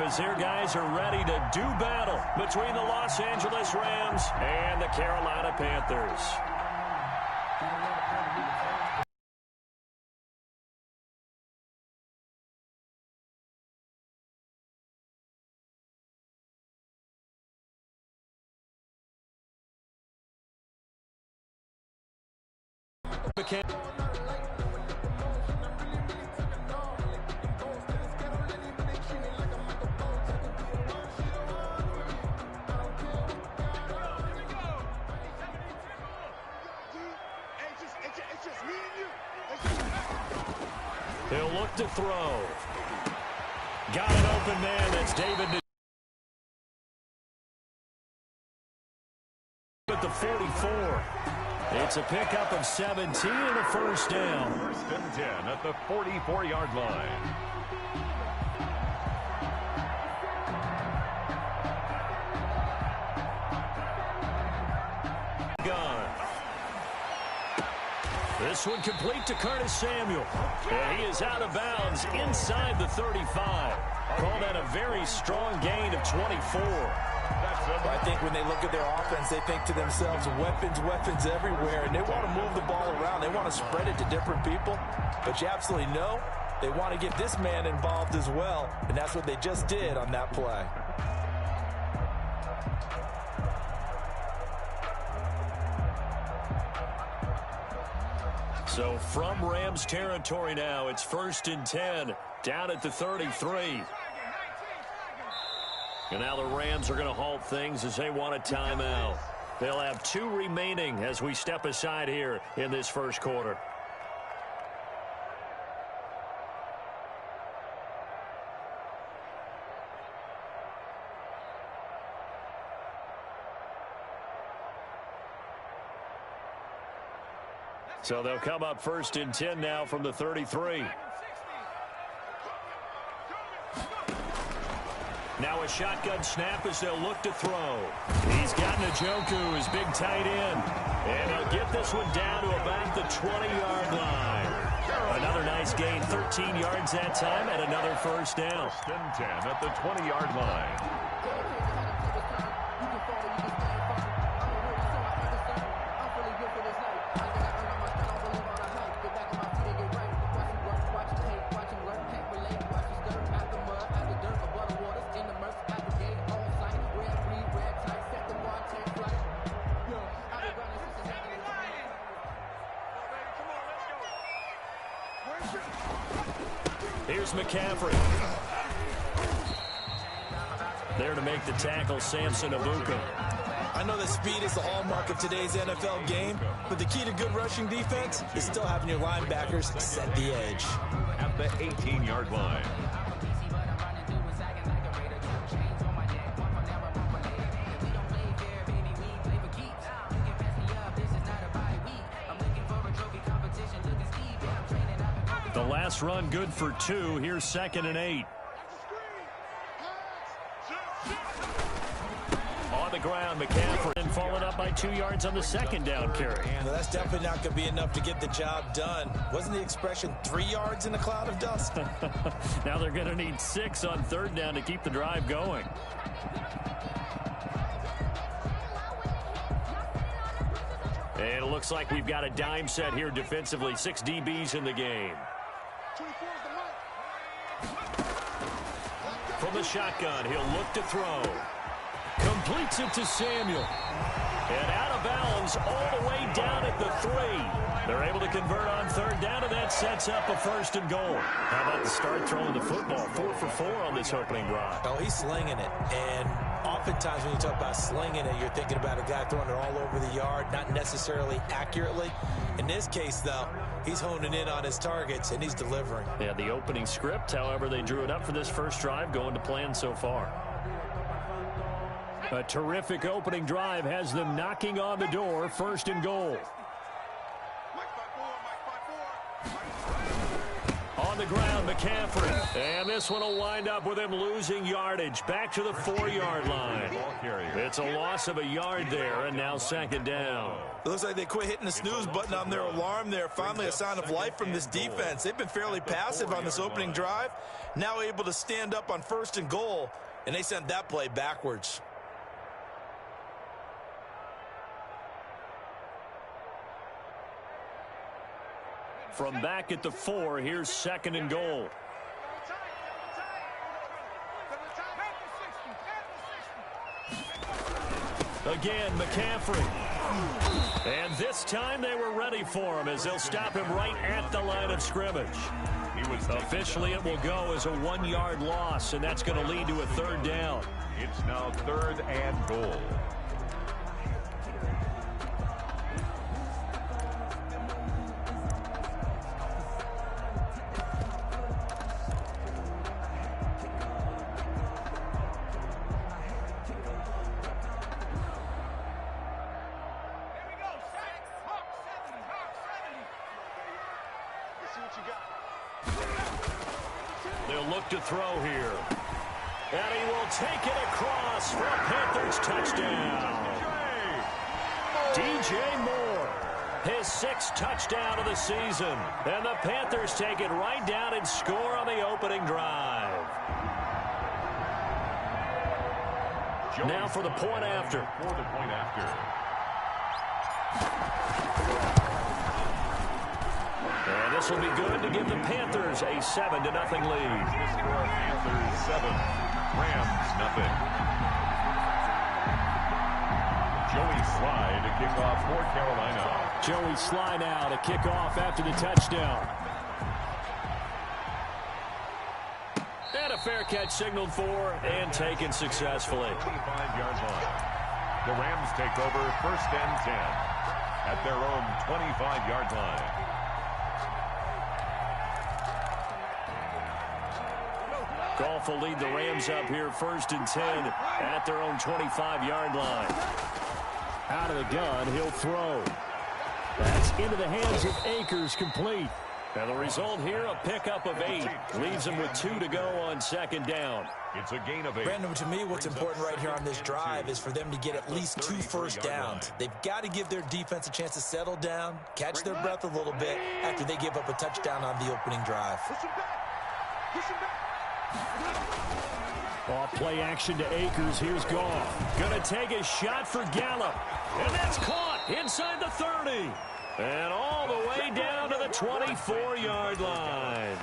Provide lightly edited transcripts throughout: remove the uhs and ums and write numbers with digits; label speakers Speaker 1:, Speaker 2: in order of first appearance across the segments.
Speaker 1: as their guys are ready to do battle between the Los Angeles Rams and the Carolina Panthers. He'll look to throw. Got an open man. That's David at the 44. It's a pickup of 17 and a first down.
Speaker 2: First and 10 at the 44-yard line.
Speaker 1: This one complete to Curtis Samuel. And he is out of bounds inside the 35. Call that a very strong gain of 24.
Speaker 3: I think when they look at their offense, they think to themselves, weapons, weapons everywhere, and they want to move the ball around. They want to spread it to different people. But you absolutely know they want to get this man involved as well, and that's what they just did on that play.
Speaker 1: So from Rams territory now, it's 1st and 10, down at the 33. And now the Rams are going to halt things as they want a timeout. They'll have 2 remaining as we step aside here in this first quarter. So they'll come up 1st and 10 now from the 33. Now a shotgun snap as they'll look to throw. He's got Njoku, his big tight end. And he'll get this one down to about the 20-yard line. Another nice gain, 13 yards that time, and another first down.
Speaker 2: 1st and 10 at the 20-yard line.
Speaker 1: Here's McCaffrey. There to make the tackle, Samson Abuka.
Speaker 3: I know that speed is the hallmark of today's NFL game, but the key to good rushing defense is still having your linebackers set the edge.
Speaker 2: At the 18-yard line.
Speaker 1: The last run good for 2. Here's 2nd and 8. On the ground, McCaffrey and followed up by 2 yards on the 2nd down carry.
Speaker 3: Well, that's definitely not going to be enough to get the job done. Wasn't the expression 3 yards in a cloud of dust?
Speaker 1: Now they're going to need 6 on 3rd down to keep the drive going. And it looks like we've got a dime set here defensively. 6 DBs in the game. From the shotgun, he'll look to throw. Completes it to Samuel. And out of bounds all the way down at the 3. They're able to convert on 3rd down, and that sets up a 1st and goal. How about the start throwing the football? 4 for 4 on this opening drive.
Speaker 3: Oh, he's slinging it. And oftentimes when you talk about slinging it, you're thinking about a guy throwing it all over the yard, not necessarily accurately. In this case, though, he's honing in on his targets, and he's delivering.
Speaker 1: Yeah, the opening script, however, they drew it up for this first drive, going to plan so far. A terrific opening drive has them knocking on the door, 1st and goal. On the ground, McCaffrey. And this one will wind up with him losing yardage. Back to the 4-yard line. It's a loss of a yard there, and now second down.
Speaker 3: It looks like they quit hitting the snooze button on their alarm there. Finally a sign of life from this defense. They've been fairly passive on this opening drive. Now able to stand up on 1st and goal, and they sent that play backwards.
Speaker 1: From back at the 4, here's 2nd and goal. Again, McCaffrey. And this time they were ready for him as they'll stop him right at the line of scrimmage. Officially, it will go as a 1-yard loss, and that's going to lead to a 3rd down.
Speaker 2: It's now 3rd and goal.
Speaker 1: They'll look to throw here. And he will take it across for a Panthers touchdown. DJ Moore, his 6th touchdown of the season. And the Panthers take it right down and score on the opening drive. Now for the point after. And this will be good to give the Panthers a 7-0 lead.
Speaker 2: Panthers 7, Rams 0. Joey Sly to kick off for Carolina.
Speaker 1: Joey Sly now to kick off after the touchdown. And a fair catch signaled for and taken successfully.
Speaker 2: 25-yard line. The Rams take over 1st and 10 at their own 25-yard line.
Speaker 1: Goff will lead the Rams up here 1st and 10 at their own 25-yard line. Out of the gun, he'll throw. That's into the hands of Akers, complete. And the result here, a pickup of 8. Leaves them with 2 to go on 2nd down.
Speaker 2: It's a gain of 8.
Speaker 3: Brandon, to me, what's important right here on this drive is for them to get at least 2 first downs. They've got to give their defense a chance to settle down, catch their breath a little bit after they give up a touchdown on the opening drive.
Speaker 1: Off play action to Akers. Here's Goff. Going to take a shot for Gallup. And that's caught inside the 30. And all the way down to the 24-yard line.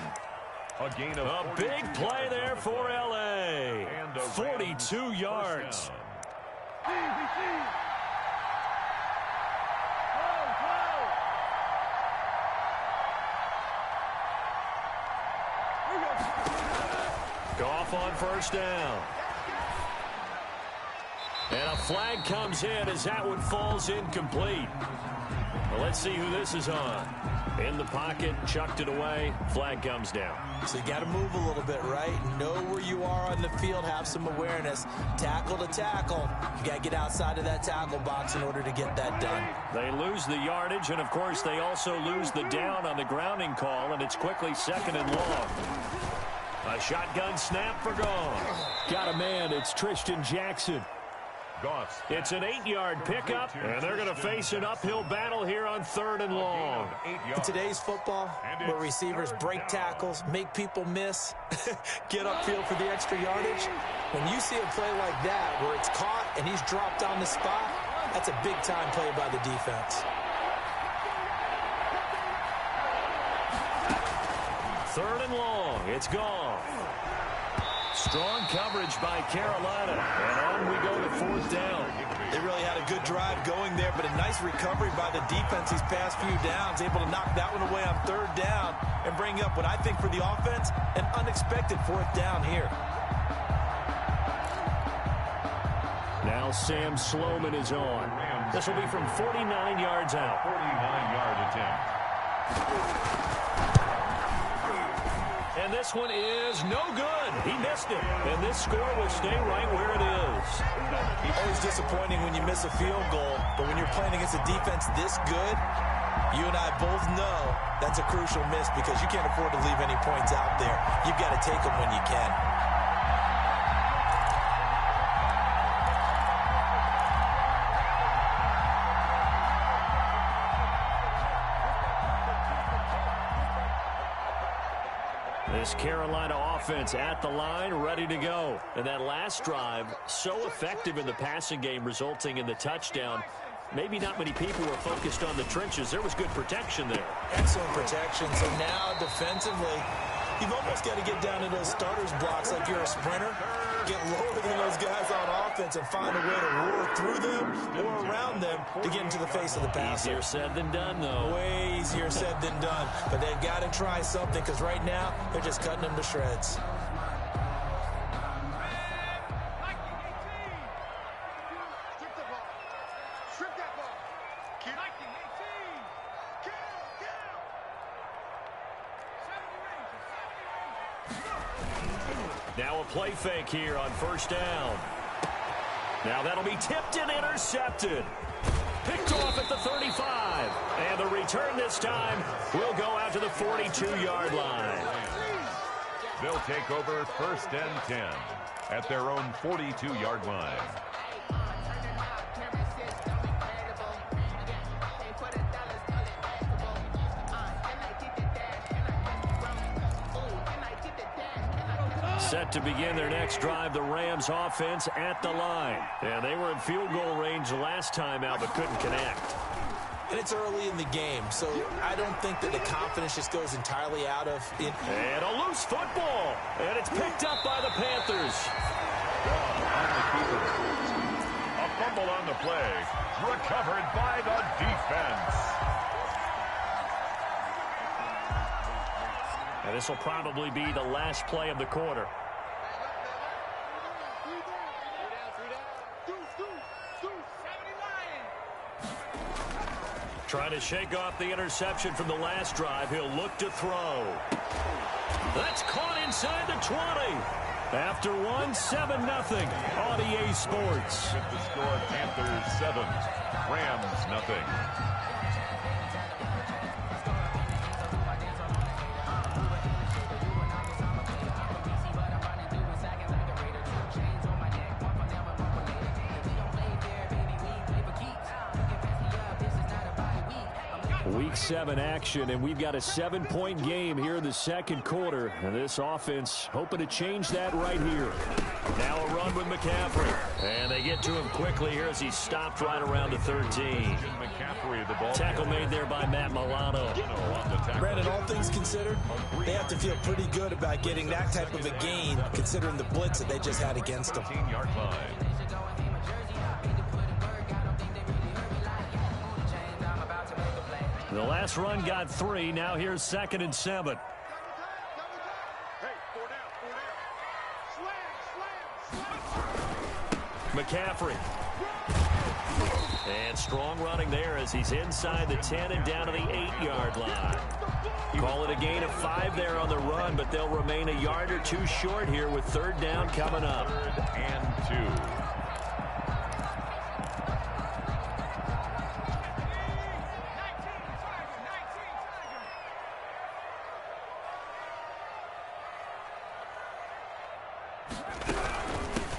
Speaker 2: A gain of
Speaker 1: a big play there for L.A. 42 yards. Goff on 1st down. And a flag comes in as that one falls incomplete. Well, let's see who this is on. In the pocket, chucked it away. Flag comes down.
Speaker 3: So you got to move a little bit, right? Know where you are on the field. Have some awareness. Tackle to tackle. You got to get outside of that tackle box in order to get that done.
Speaker 1: They lose the yardage, and, of course, they also lose the down on the grounding call, and it's quickly 2nd and long. A shotgun snap for Goff. Got a man. It's Tristan Jackson.
Speaker 2: Goff.
Speaker 1: It's an 8-yard pickup, and they're going to face an uphill battle here on 3rd and long.
Speaker 3: In today's football, where receivers break tackles, make people miss, get upfield for the extra yardage, when you see a play like that where it's caught and he's dropped on the spot, that's a big-time play by the defense.
Speaker 1: 3rd and long. It's Goff. Strong coverage by Carolina. And on we go to 4th down.
Speaker 3: They really had a good drive going there, but a nice recovery by the defense these past few downs, able to knock that one away on 3rd down and bring up what I think for the offense, an unexpected 4th down here.
Speaker 1: Now Sam Sloman is on. This will be from 49 yards out.
Speaker 2: 49-yard attempt.
Speaker 1: And this one is no good. He missed it. And this score will stay right where it is.
Speaker 3: Always disappointing when you miss a field goal, but when you're playing against a defense this good, You and I both know that's a crucial miss because you can't afford to leave any points out there. You've got to take them when you can.
Speaker 1: This Carolina offense at the line, ready to go. And that last drive, so effective in the passing game, resulting in the touchdown. Maybe not many people were focused on the trenches. There was good protection there.
Speaker 3: Excellent protection. So now defensively, you've almost got to get down to those starters blocks like you're a sprinter. Get lower than those guys on offense and find a way to roar through them or around them to get into the face of the passer.
Speaker 1: Easier said than done, though.
Speaker 3: Way easier said than done. But they've got to try something because right now they're just cutting them to shreds.
Speaker 1: Now a play fake here on first down. Now that'll be tipped and intercepted. Picked off at the 35. And the return this time will go out to the 42-yard line.
Speaker 2: They'll take over first and 10 at their own 42-yard line.
Speaker 1: Set to begin their next drive, the Rams offense at the line. And they were in field goal range last time out, but couldn't connect.
Speaker 3: And it's early in the game, so I don't think that the confidence just goes entirely out of it.
Speaker 1: And a loose football. And it's picked up by the Panthers.
Speaker 2: A fumble on the play. Recovered by the defense.
Speaker 1: And this will probably be the last play of the quarter. Trying to shake off the interception from the last drive. He'll look to throw. That's caught inside the 20. After one, 7-0 on EA Sports.
Speaker 2: With the score, Panthers 7, Rams nothing.
Speaker 1: Week 7 action, and we've got a 7-point game here in the second quarter. And this offense hoping to change that right here. Now a run with McCaffrey. And they get to him quickly here as he stopped right around the 13.
Speaker 2: McCaffrey, the ball.
Speaker 1: Tackle made there by Matt Milano.
Speaker 3: Brandon, all things considered, they have to feel pretty good about getting that type of a gain, considering the blitz that they just had against them.
Speaker 2: 15-yard line.
Speaker 1: The last run got 3. Now here's 2nd and 7. McCaffrey. And strong running there as he's inside the 10 and down to the 8-yard line. Call it a gain of 5 there on the run, but they'll remain a yard or 2 short here with 3rd down coming up.
Speaker 2: 3rd and 2.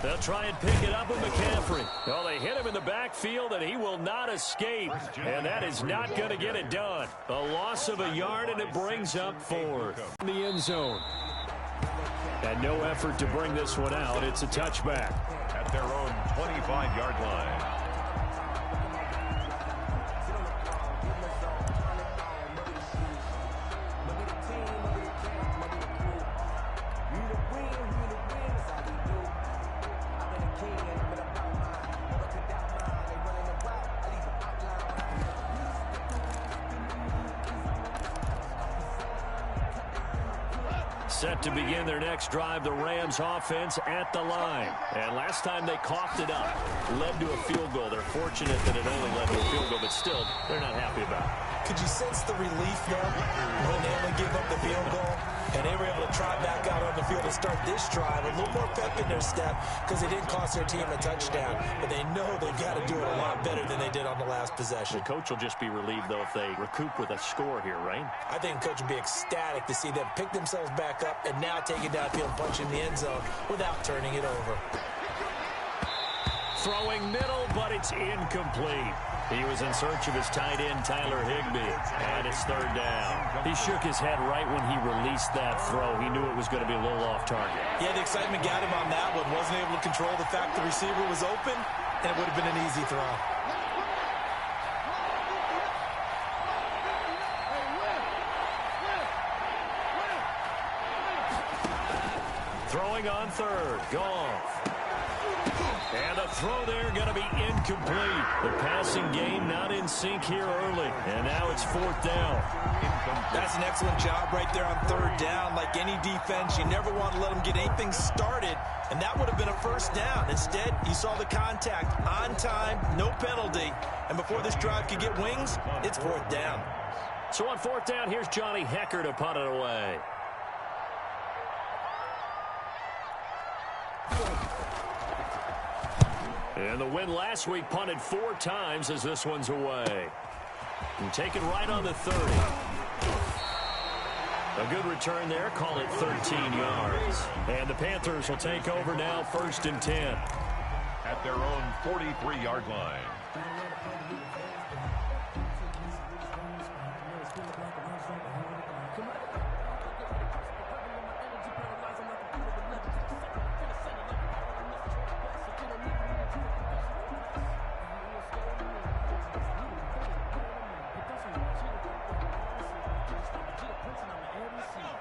Speaker 1: They'll try and pick it up with McCaffrey. Well, they hit him in the backfield, and he will not escape. And that is not going to get it done. A loss of a yard, and it brings up 4th. In the end zone. And no effort to bring this one out. It's a touchback.
Speaker 2: At their own 25-yard line.
Speaker 1: Set to begin their next drive, the Rams offense at the line. And last time they coughed it up, led to a field goal. They're fortunate that it only led to a field goal, but still, they're not happy about it.
Speaker 3: Could you sense the relief, though, when they only give up the field goal? And they were able to trot back out on the field to start this drive. A little more pep in their step because they didn't cost their team a touchdown. But they know they've got to do it a lot better than they did on the last possession.
Speaker 1: The coach will just be relieved, though, if they recoup with a score here, right?
Speaker 3: I think the coach will be ecstatic to see them pick themselves back up and now take it downfield and punch in the end zone without turning it over.
Speaker 1: Throwing middle, but it's incomplete. He was in search of his tight end, Tyler Higbee, and it's third down. He shook his head right when he released that throw. He knew it was going to be a little off target.
Speaker 3: Yeah, the excitement got him on that one. Wasn't able to control the fact the receiver was open, and it would have been an easy throw.
Speaker 1: Throwing on third, Goff. And the throw there going to be incomplete. The passing game not in sync here early. And now it's fourth down.
Speaker 3: That's an excellent job right there on third down. Like any defense, you never want to let them get anything started. And that would have been a first down. Instead, you saw the contact on time, no penalty. And before this drive could get wings, it's fourth down.
Speaker 1: So on fourth down, here's Johnny Hecker to punt it away. And the win last week punted 4 times as this one's away. And taken right on the 30. A good return there. Call it 13 yards. And the Panthers will take over now, 1st and 10.
Speaker 2: At their own 43-yard line.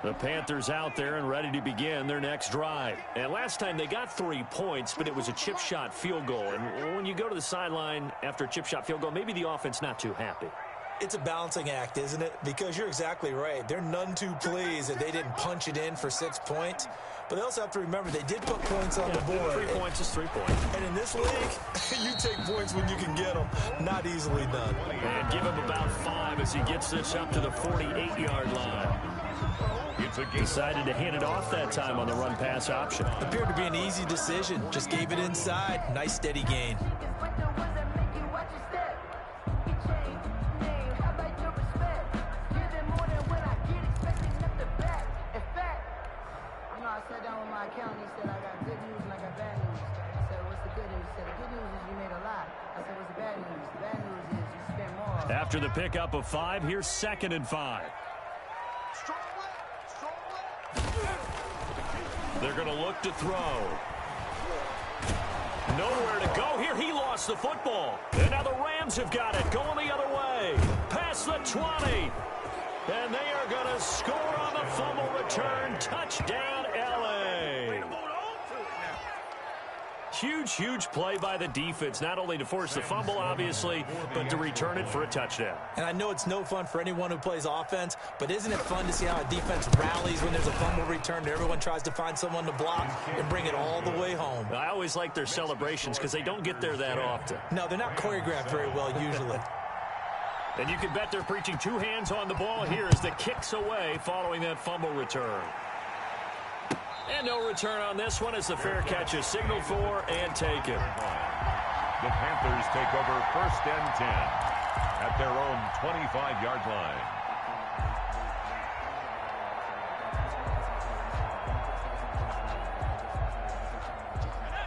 Speaker 1: The Panthers out there and ready to begin their next drive. And last time they got 3 points, but it was a chip shot field goal. And when you go to the sideline after a chip shot field goal, maybe the offense not too happy.
Speaker 3: It's a balancing act, isn't it? Because you're exactly right. They're none too pleased that they didn't punch it in for 6 points. But they also have to remember they did put points on the board.
Speaker 1: 3 points is 3 points.
Speaker 3: And in this league, you take points when you can get them. Not easily done.
Speaker 1: And give him about 5 as he gets this up to the 48-yard line. Decided to hand it off that time on the run-pass option.
Speaker 3: Appeared to be an easy decision. Just gave it inside. Nice steady gain.
Speaker 1: After the pickup of 5, here's 2nd and 5. They're going to look to throw. Nowhere to go here. He lost the football. And now the Rams have got it. Going the other way. Past the 20. And they are going to score on the fumble return. Touchdown, L.A. Huge, huge play by the defense, not only to force the fumble, obviously, but to return it for a touchdown.
Speaker 3: And I know it's no fun for anyone who plays offense, but isn't it fun to see how a defense rallies when there's a fumble return and everyone tries to find someone to block and bring it all the way home?
Speaker 1: I always like their celebrations because they don't get there that often.
Speaker 3: No, they're not choreographed very well usually.
Speaker 1: And you can bet they're preaching 2 hands on the ball here as the kick's away following that fumble return. And no return on this one as the fair catch is signaled for and taken.
Speaker 2: The Panthers take over 1st and 10 at their own 25-yard line.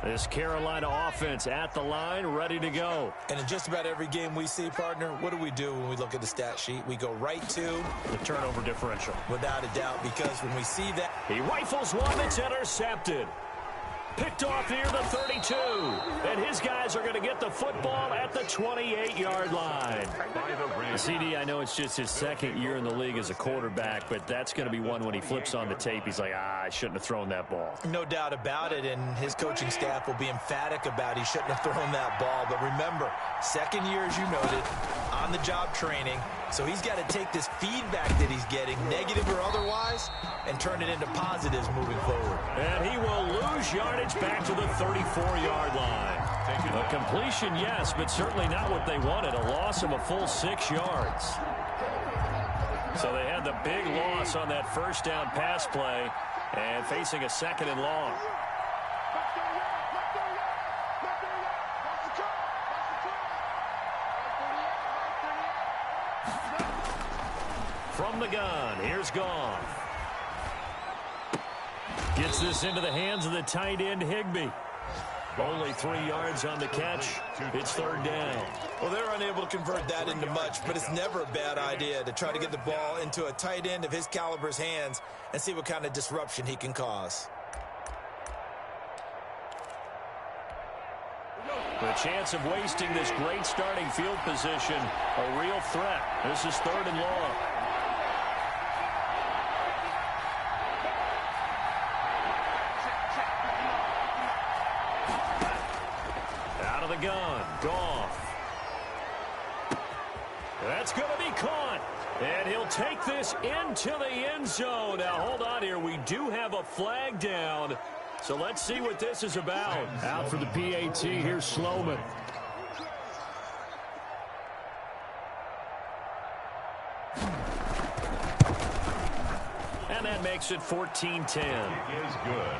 Speaker 1: This Carolina offense at the line, ready to go.
Speaker 3: And in just about every game we see, partner, what do we do when we look at the stat sheet? We go right to
Speaker 1: the turnover differential.
Speaker 3: Without a doubt, because when we see that,
Speaker 1: he rifles one that's intercepted. Picked off near the 32. And his guys are going to get the football at the 28-yard line. CD, I know it's just his 2nd year in the league as a quarterback, but that's going to be one when he flips on the tape. He's like, I shouldn't have thrown that ball.
Speaker 3: No doubt about it, and his coaching staff will be emphatic about he shouldn't have thrown that ball. But remember, 2nd year, as you noted, on-the-job training. So he's got to take this feedback that he's getting, negative or otherwise, and turn it into positives moving forward.
Speaker 1: And he will lose yardage back to the 34-yard line. A completion, yes, but certainly not what they wanted. A loss of a full 6 yards. So they had the big loss on that first down pass play and facing a 2nd and long. From the gun, here's Goff. Gets this into the hands of the tight end, Higbee. Only 3 yards on the catch. It's 3rd down.
Speaker 3: Well, they're unable to convert that into much, but it's never a bad idea to try to get the ball into a tight end of his caliber's hands and see what kind of disruption he can cause.
Speaker 1: The chance of wasting this great starting field position, a real threat. This is 3rd and long. Out of the gun, Goff. That's going to be caught. And he'll take this into the end zone. Now, hold on here. We do have a flag down. So let's see what this is about. Out for the PAT, here's Sloman. And that makes it 14-10.
Speaker 2: Is good.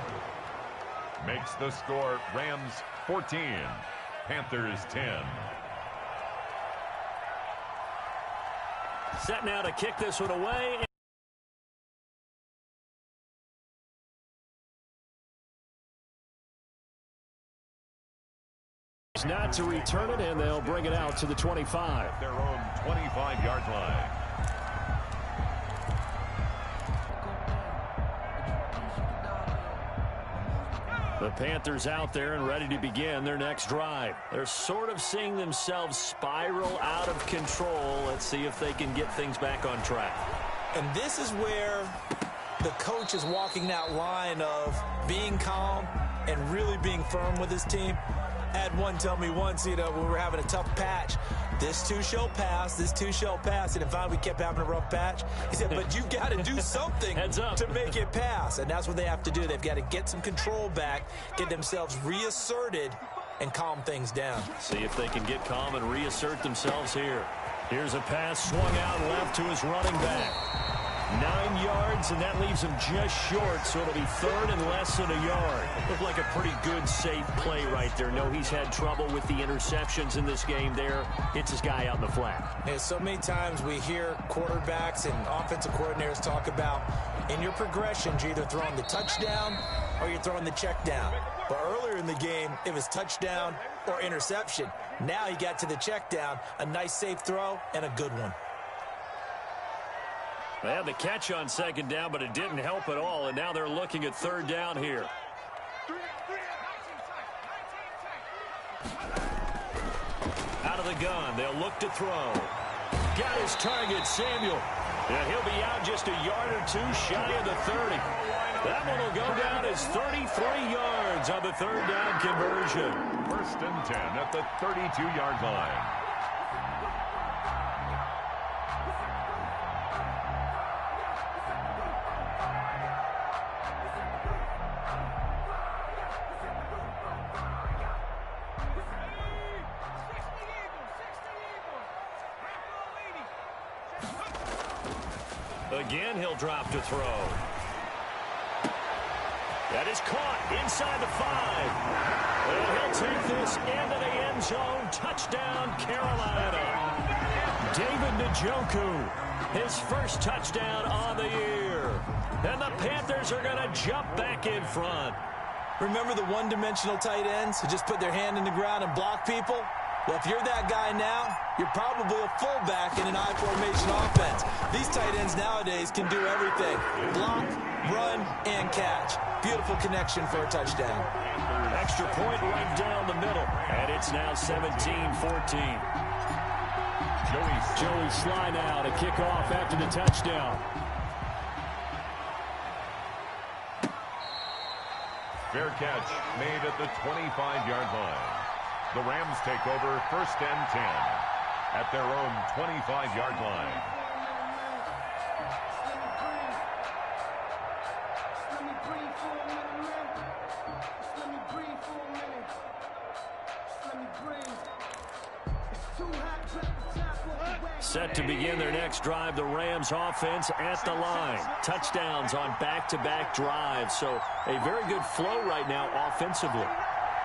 Speaker 2: Makes the score Rams 14, Panthers 10.
Speaker 1: Set now to kick this one away. Not to return it, and they'll bring it out to the 25.
Speaker 2: Their own 25-yard line.
Speaker 1: The Panthers out there and ready to begin their next drive. They're sort of seeing themselves spiral out of control. Let's see if they can get things back on track.
Speaker 3: And this is where the coach is walking that line of being calm and really being firm with his team. I had one tell me once, when we were having a tough patch, this too shall pass, this too shall pass. And finally we kept having a rough patch. He said, but you got to do something to make it pass. And that's what they have to do. They've got to get some control back, get themselves reasserted, and calm things down.
Speaker 1: See if they can get calm and reassert themselves here. Here's a pass swung out left to his running back. 9 yards, and that leaves him just short, so it'll be 3rd and less than a yard. Looked like a pretty good, safe play right there. No, he's had trouble with the interceptions in this game there. Hits his guy out in the flat.
Speaker 3: And so many times we hear quarterbacks and offensive coordinators talk about in your progressions, you're either throwing the touchdown or you're throwing the check down. But earlier in the game, it was touchdown or interception. Now he got to the check down, a nice safe throw, and a good one.
Speaker 1: They had the catch on 2nd down, but it didn't help at all, and now they're looking at 3rd down here. Out of the gun, they'll look to throw. Got his target, Samuel. And he'll be out just a yard or two shy of the 30. That one will go down as 33 yards on the 3rd down conversion.
Speaker 2: 1st and 10 at the 32-yard line.
Speaker 1: Again, he'll drop to throw. That is caught inside the 5. And he'll take this into the end zone. Touchdown, Carolina. David Njoku, his first touchdown on the year. And the Panthers are going to jump back in front.
Speaker 3: Remember the one-dimensional tight ends who just put their hand in the ground and block people? Well, if you're that guy now, you're probably a fullback in an I-formation offense. These tight ends nowadays can do everything. Block, run, and catch. Beautiful connection for a touchdown.
Speaker 1: Extra point right down the middle. And it's now 17-14. Joey Sly now to kick off after the touchdown.
Speaker 2: Fair catch made at the 25-yard line. The Rams take over 1st and 10 at their own 25-yard line.
Speaker 1: Set to begin their next drive, the Rams offense at the line. Touchdowns on back-to-back drives, so a very good flow right now offensively.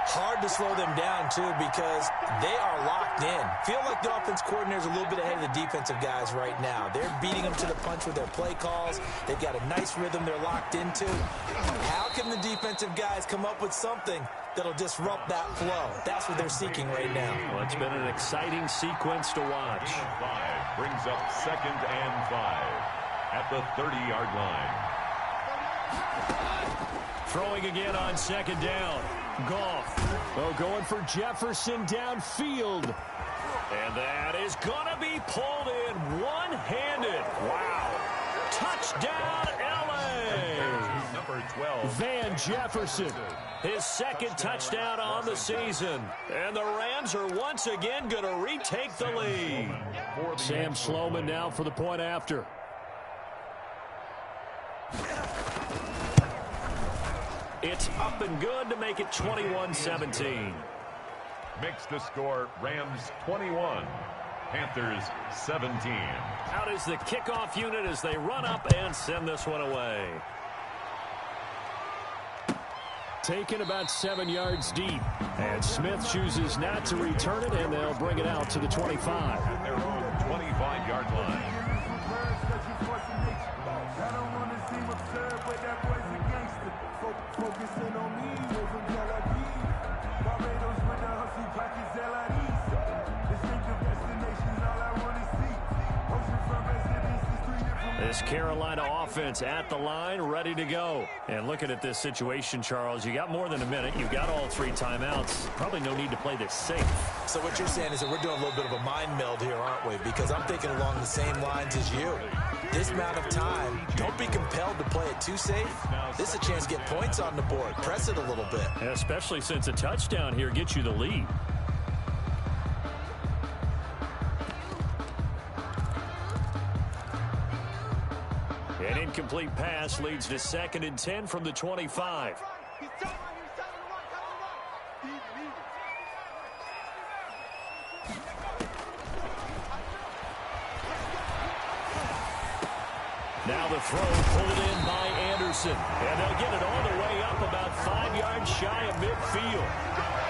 Speaker 3: Hard to slow them down, too, because they are locked in. Feel like the offense coordinator is a little bit ahead of the defensive guys right now. They're beating them to the punch with their play calls. They've got a nice rhythm they're locked into. How can the defensive guys come up with something that'll disrupt that flow? That's what they're seeking right now.
Speaker 1: Well, it's been an exciting sequence to watch.
Speaker 2: 5 brings up 2nd and 5 at the 30-yard line.
Speaker 1: Throwing again on 2nd down. Goff, going for Jefferson downfield. And that is going to be pulled in one-handed. Wow. Touchdown, L.A.
Speaker 2: Number 12.
Speaker 1: Van Jefferson, his 2nd touchdown on the season. And the Rams are once again going to retake the lead. Sam Sloman now for the point after. It's up and good to make it 21-17.
Speaker 2: Makes the score Rams 21, Panthers 17.
Speaker 1: Out is the kickoff unit as they run up and send this one away. Taken about 7 yards deep. And Smith chooses not to return it, and they'll bring it out to the 25.
Speaker 2: At their own 25-yard line.
Speaker 1: This Carolina offense at the line, ready to go. And looking at this situation, Charles, you got more than a minute. You've got all 3 timeouts. Probably no need to play this safe.
Speaker 3: So what you're saying is that we're doing a little bit of a mind meld here, aren't we? Because I'm thinking along the same lines as you. This amount of time, don't be compelled to play it too safe. This is a chance to get points on the board. Press it a little bit.
Speaker 1: And especially since a touchdown here gets you the lead. An incomplete pass leads to 2nd and 10 from the 25. Now the throw pulled in by Anderson. And they'll get it all the way up about 5 yards shy of midfield.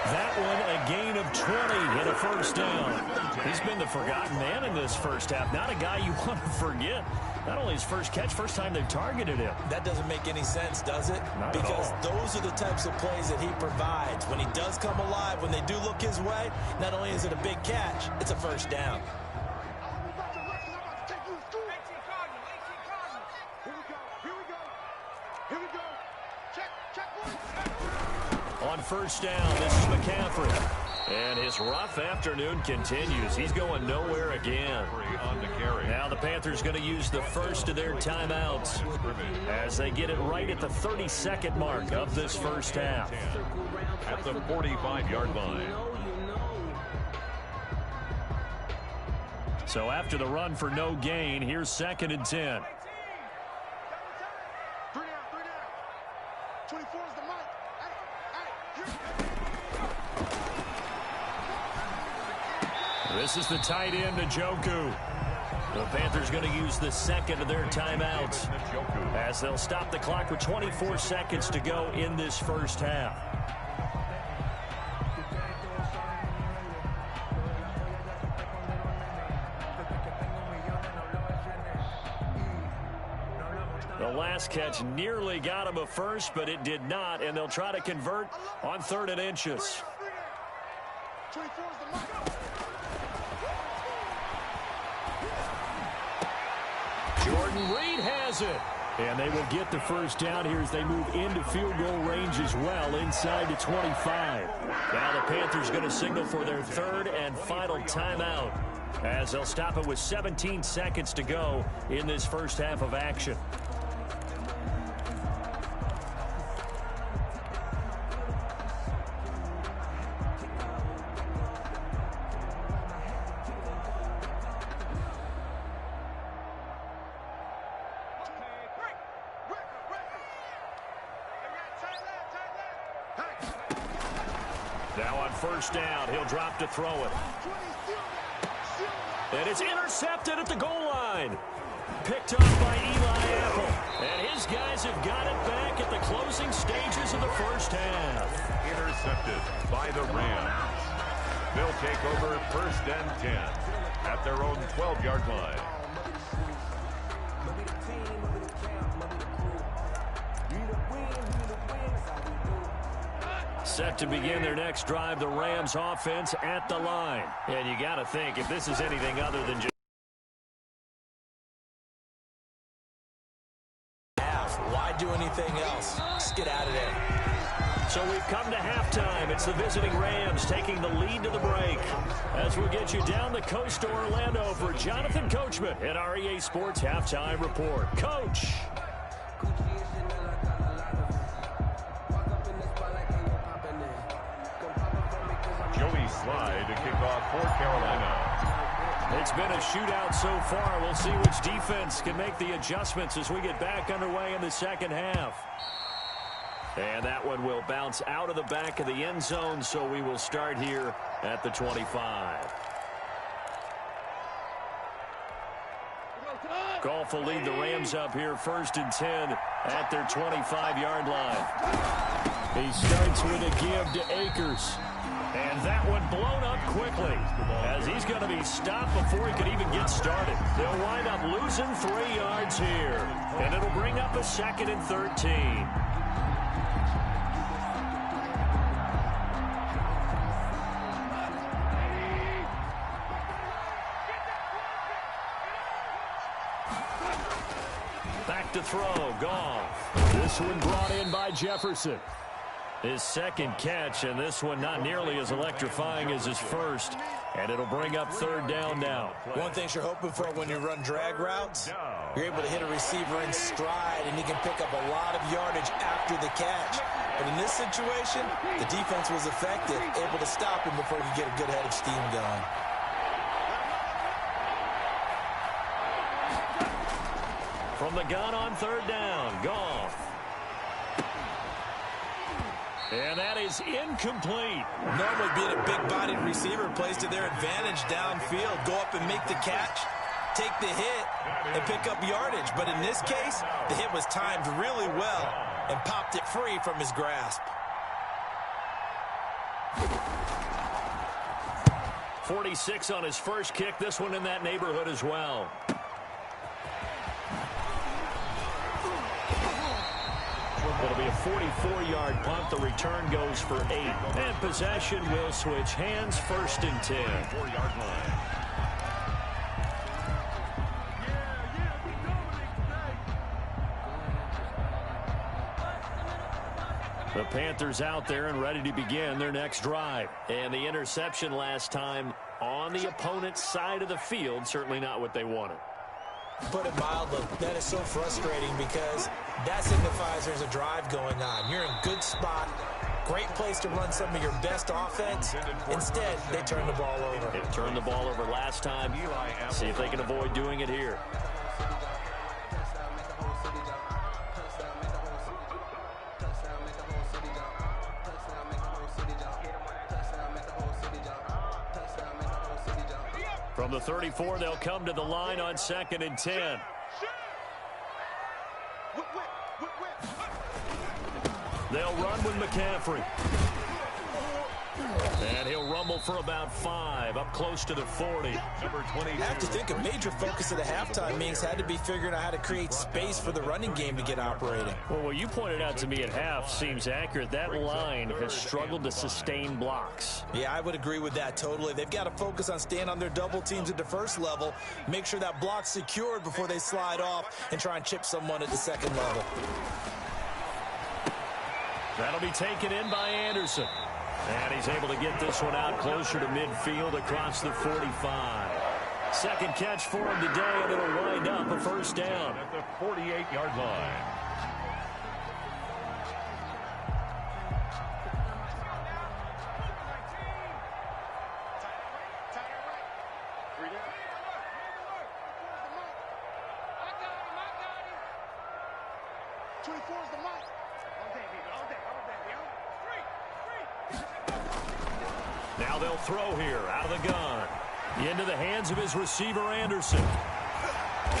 Speaker 1: That one a gain of 20 and a first down. He's been the forgotten man in this first half. Not a guy you want to forget. Not only his first catch, first time they've targeted him.
Speaker 3: That doesn't make any sense, does it?
Speaker 1: Not
Speaker 3: because
Speaker 1: at all.
Speaker 3: Those are the types of plays that he provides. When he does come alive, when they do look his way, not only is it a big catch, it's a first down.
Speaker 1: On first down, this is McCaffrey. And his rough afternoon continues. He's going nowhere again.
Speaker 2: On the carry.
Speaker 1: Now the Panthers going to use the first of their timeouts as they get it right at the 32nd mark of this first half.
Speaker 2: At the 45-yard line.
Speaker 1: So after the run for no gain, here's 2nd and 10. This is the tight end, Njoku. The Panthers going to use the 2nd of their timeouts as they'll stop the clock with 24 seconds to go in this first half. The last catch nearly got him a first, but it did not, and they'll try to convert on 3rd and inches. Jordan Reed has it. And they will get the first down here as they move into field goal range as well, inside the 25. Now the Panthers going to signal for their 3rd and final timeout as they'll stop it with 17 seconds to go in this first half of action. Now on first down, he'll drop to throw it. And it's intercepted at the goal line. Picked off by Eli Apple. And his guys have got it back at the closing stages of the first half.
Speaker 2: Intercepted by the Rams. They'll take over first and 10 at their own 12-yard line.
Speaker 1: Set to begin their next drive, the Rams offense at the line. And you got to think, if this is anything other than just
Speaker 3: why do anything else? Just get out of there.
Speaker 1: So we've come to halftime. It's the visiting Rams taking the lead to the break. As we'll get you down the coast to Orlando for Jonathan Coachman at our EA Sports Halftime Report. Coach.
Speaker 2: Joey Slye to kick off for Carolina.
Speaker 1: It's been a shootout so far. We'll see which defense can make the adjustments as we get back underway in the second half. And that one will bounce out of the back of the end zone, so we will start here at the 25. Goff will lead the Rams up here first and 10 at their 25-yard line. He starts with a give to Akers. And that one blown up quickly as he's going to be stopped before he could even get started. They'll wind up losing 3 yards here. And it'll bring up a 2nd and 13. Back to throw, Goff. This one brought in by Jefferson. His second catch, and this one not nearly as electrifying as his first. And it'll bring up 3rd down now.
Speaker 3: One thing you're hoping for when you run drag routes, you're able to hit a receiver in stride, and he can pick up a lot of yardage after the catch. But in this situation, the defense was effective, able to stop him before he could get a good head of steam going.
Speaker 1: From the gun on 3rd down, Goff. And that is incomplete.
Speaker 3: Normally being a big-bodied receiver plays to their advantage downfield. Go up and make the catch, take the hit, and pick up yardage. But in this case, the hit was timed really well and popped it free from his grasp.
Speaker 1: 46 on his first kick. This one in that neighborhood as well. It'll be a 44-yard punt. The return goes for 8. And possession will switch hands, 1st and 10.
Speaker 2: 4-yard line.
Speaker 1: The Panthers out there and ready to begin their next drive. And the interception last time on the opponent's side of the field, certainly not what they wanted.
Speaker 3: Put it mildly, that is so frustrating because that signifies there's a drive going on. You're in a good spot, great place to run some of your best offense. Instead, they turn the ball over.
Speaker 1: They turned the ball over last time. See if they can avoid doing it here. From the 34, they'll come to the line on 2nd and 10. They'll run with McCaffrey. And he'll rumble for about 5, up close to the 40.
Speaker 2: Number 20.
Speaker 3: I have to think a major focus of the halftime means had to be figuring out how to create space for the running game to get operating.
Speaker 1: Well, what you pointed out to me at half seems accurate. That line has struggled to sustain blocks.
Speaker 3: Yeah, I would agree with that totally. They've got to focus on staying on their double teams at the first level, make sure that block's secured before they slide off and try and chip someone at the second level.
Speaker 1: That'll be taken in by Anderson. And he's able to get this one out closer to midfield across the 45. Second catch for him today, and it'll wind up a 1st down.
Speaker 2: At the 48-yard line.
Speaker 1: Now they'll throw here out of the gun. Into the hands of his receiver, Anderson.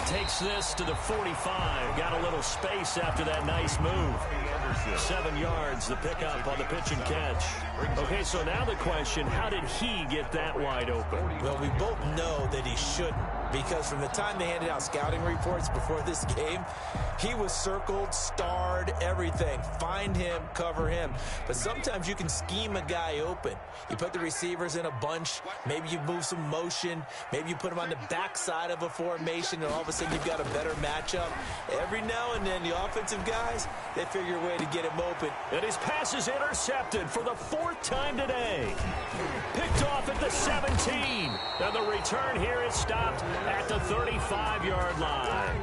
Speaker 1: Takes this to the 45. Got a little space after that nice move. 7 yards, the pickup on the pitch and catch. Okay, so now the question, how did he get that wide open?
Speaker 3: Well, we both know that he shouldn't, because from the time they handed out scouting reports before this game, he was circled, starred, everything. Find him, cover him. But sometimes you can scheme a guy open. You put the receivers in a bunch. Maybe you move some motion. Maybe you put them on the backside of a formation, and all of a sudden you've got a better matchup. Every now and then, the offensive guys, they figure a way to get him open.
Speaker 1: And his pass is intercepted for the 4th time today. Picked off at the 17. And the return here is stopped at the 35-yard line.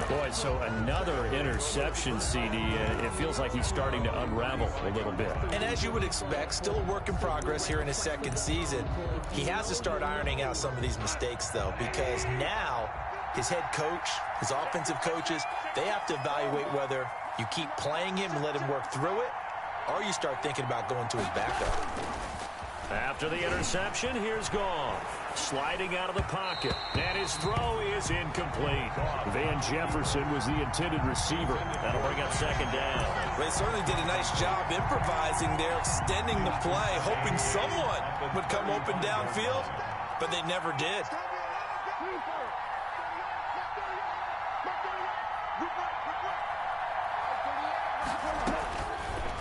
Speaker 1: Boy, so another interception, CD. It feels like he's starting to unravel a little bit.
Speaker 3: And as you would expect, still a work in progress here in his 2nd season. He has to start ironing out some of these mistakes, though, because now his head coach, his offensive coaches, they have to evaluate whether you keep playing him and let him work through it, or you start thinking about going to his backup.
Speaker 1: After the interception, here's Goff. Sliding out of the pocket. And his throw is incomplete. Van Jefferson was the intended receiver. That'll bring up 2nd down.
Speaker 3: They certainly did a nice job improvising there, extending the play, hoping someone would come open downfield, but they never did.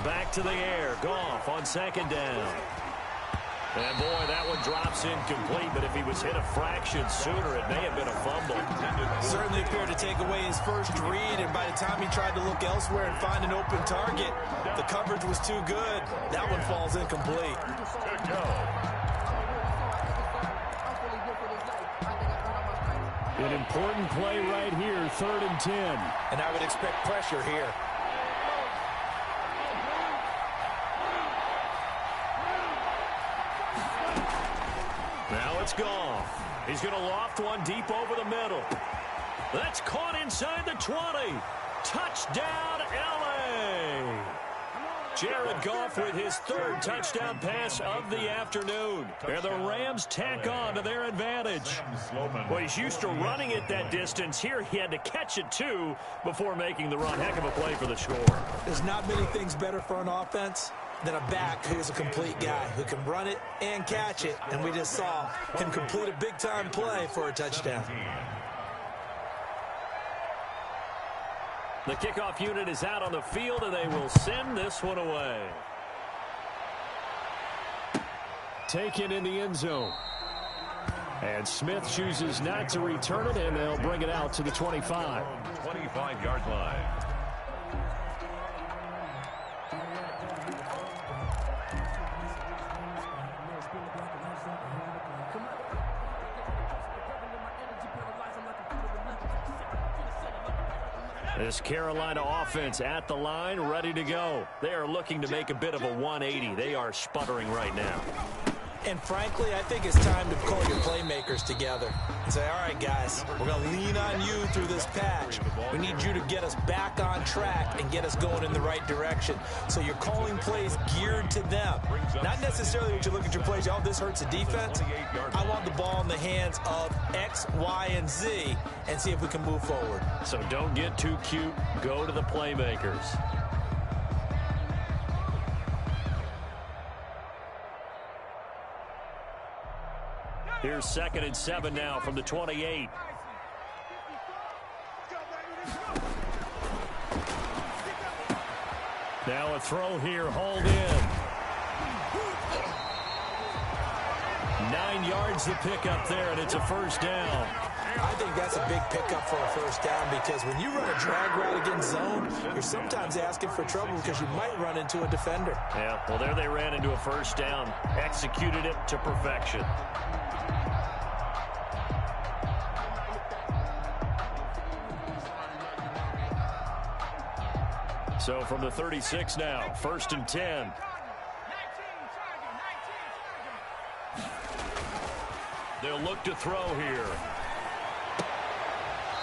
Speaker 1: Back to the air. Goff on 2nd down. And, boy, that one drops incomplete, but if he was hit a fraction sooner, it may have been a fumble.
Speaker 3: Certainly appeared to take away his first read, and by the time he tried to look elsewhere and find an open target, the coverage was too good. That one falls incomplete.
Speaker 1: An important play right here, 3rd and 10.
Speaker 3: And I would expect pressure here.
Speaker 1: Now it's Goff. He's going to loft one deep over the middle. That's caught inside the 20. Touchdown, L.A. Jared Goff with his 3rd touchdown pass of the afternoon. And the Rams tack on to their advantage. Well, he's used to running it that distance. Here he had to catch it, too, before making the run. Heck of a play for the score.
Speaker 3: There's not many things better for an offense than a back who's a complete guy who can run it and catch it. And we just saw him complete a big-time play for a touchdown.
Speaker 1: The kickoff unit is out on the field, and they will send this one away. Taken in the end zone. And Smith chooses not to return it, and they'll bring it out to the 25.
Speaker 2: 25-yard line.
Speaker 1: This Carolina offense at the line, ready to go. They are looking to make a bit of a 180. They are sputtering right now.
Speaker 3: And frankly, I think it's time to call your playmakers together and say, all right, guys, we're going to lean on you through this patch. We need you to get us back on track and get us going in the right direction. So you're calling plays geared to them. Not necessarily when you look at your plays, oh, this hurts the defense. I want the ball in the hands of X, Y, and Z and see if we can move forward.
Speaker 1: So don't get too cute. Go to the playmakers. Here's 2nd and 7 now from the 28. Now a throw here, hauled in. 9 yards the pickup there, and it's a 1st down.
Speaker 3: I think that's a big pickup for a 1st down, because when you run a drag route against zone, you're sometimes asking for trouble because you might run into a defender.
Speaker 1: Yeah, well, there they ran into a 1st down. Executed it to perfection. So from the 36 now, 1st and 10. They'll look to throw here.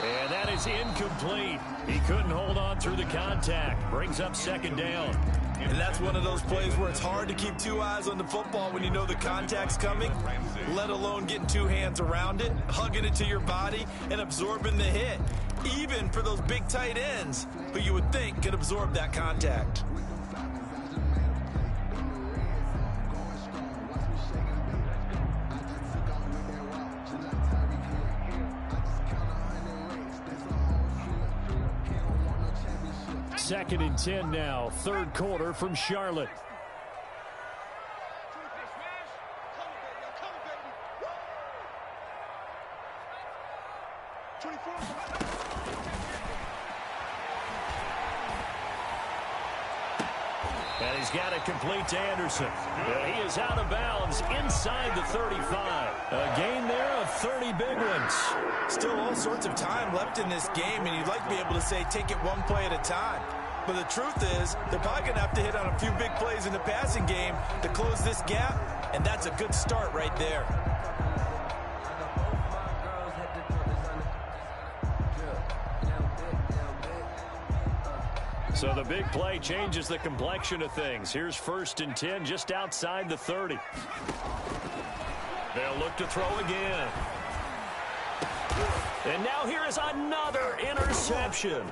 Speaker 1: And that is incomplete. He couldn't hold on through the contact. Brings up second down.
Speaker 3: And that's one of those plays where it's hard to keep two eyes on the football when you know the contact's coming, let alone getting two hands around it, hugging it to your body, and absorbing the hit, even for those big tight ends who you would think could absorb that contact.
Speaker 1: Second and 10 now, third quarter from Charlotte. And he's got it complete to Anderson. He is out of bounds inside the 35. A gain there of 30 big ones.
Speaker 3: Still all sorts of time left in this game, and you'd like to be able to say take it one play at a time. But the truth is, they're probably going to have to hit on a few big plays in the passing game to close this gap, and that's a good start right there.
Speaker 1: So the big play changes the complexion of things. Here's first and 10 just outside the 30. They'll look to throw again. And now here is another interception.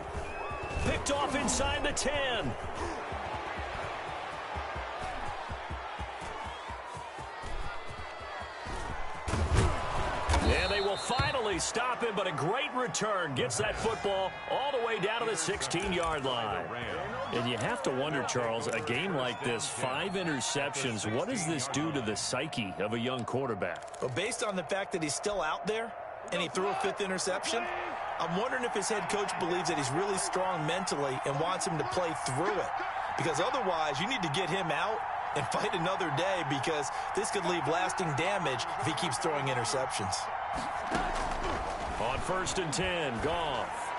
Speaker 1: Picked off inside the 10. And they will finally stop him, but a great return. Gets that football all the way down to the 16-yard line. And you have to wonder, Charles, a game like this, 5 interceptions, what does this do to the psyche of a young quarterback?
Speaker 3: Well, based on the fact that he's still out there and he threw a 5th interception, I'm wondering if his head coach believes that he's really strong mentally and wants him to play through it. Because otherwise, you need to get him out and fight another day, because this could leave lasting damage if he keeps throwing interceptions.
Speaker 1: On first and 10, Goff.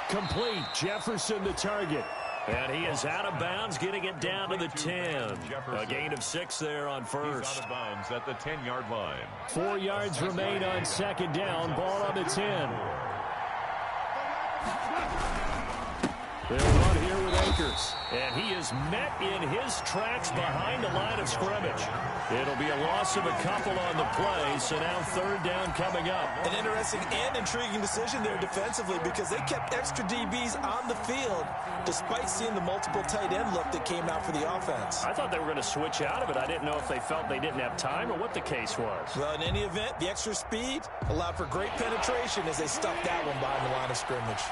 Speaker 1: Complete. Jefferson the target. And he is out of bounds, getting it down to the 10. A gain of 6 there on first.
Speaker 2: He's out of bounds at the 10-yard line.
Speaker 1: 4 yards remain on second down. Ball on the 10. They'll run here with Akers. And he is met in his tracks behind the line of scrimmage. It'll be a loss of a couple on the play, so now third down coming up.
Speaker 3: An interesting and intriguing decision there defensively, because they kept extra DBs on the field despite seeing the multiple tight end look that came out for the offense.
Speaker 1: I thought they were going to switch out of it. I didn't know if they felt they didn't have time or what the case was.
Speaker 3: Well, in any event, the extra speed allowed for great penetration as they stuffed that one behind the line of scrimmage.